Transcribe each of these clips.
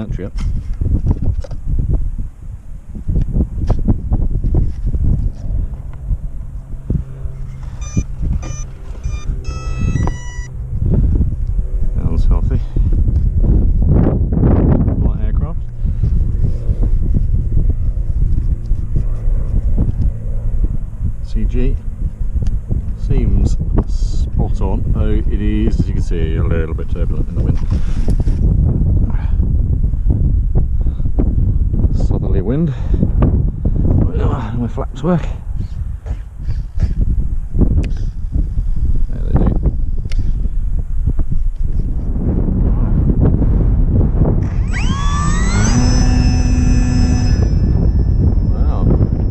battery up. Sounds healthy. Light aircraft. CG seems spot on, though it is, as you can see, a little bit turbulent in the wind. Southerly wind. My flaps work. There they do. Wow,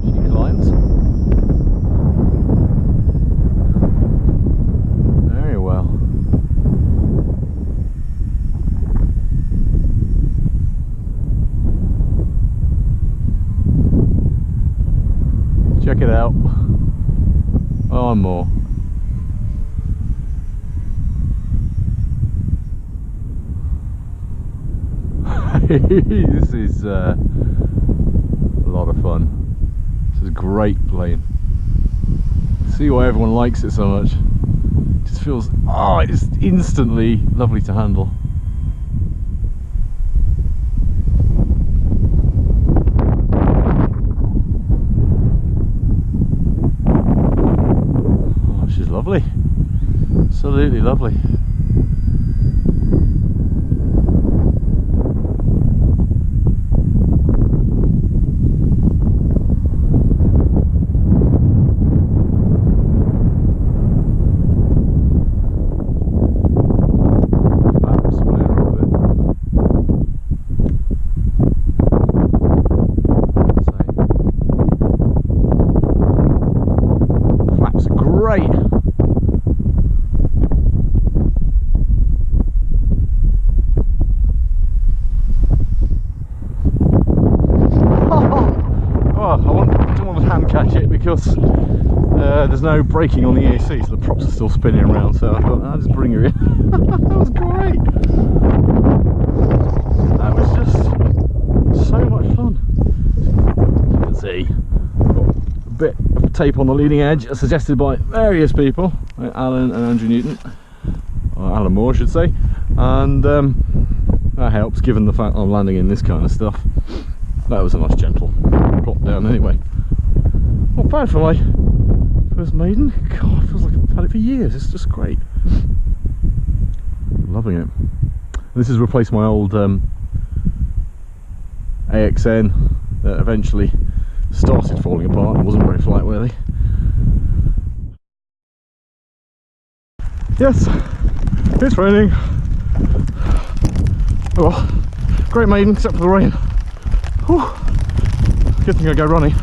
she climbs. Very well. Check it out. Oh, and more. This is a lot of fun. This is a great plane. See why everyone likes it so much. It just feels, oh, it's instantly lovely to handle. Lovely, absolutely lovely. Flaps are great. Catch it because there's no braking on the EAC, so the props are still spinning around, so I thought I'll just bring her in. That was great. That was just so much fun. You can see got a bit of tape on the leading edge as suggested by various people, like Alan and Andrew Newton, or Alan Moore I should say, and that helps given the fact I'm landing in this kind of stuff. That was a nice gentle plop down anyway. Not bad for my first Maiden. God, it feels like I've had it for years. It's just great. Loving it. This has replaced my old AXN that eventually started falling apart and wasn't very flight worthy. Yes, it's raining. Oh well, great Maiden except for the rain. Whew. Good thing I go running.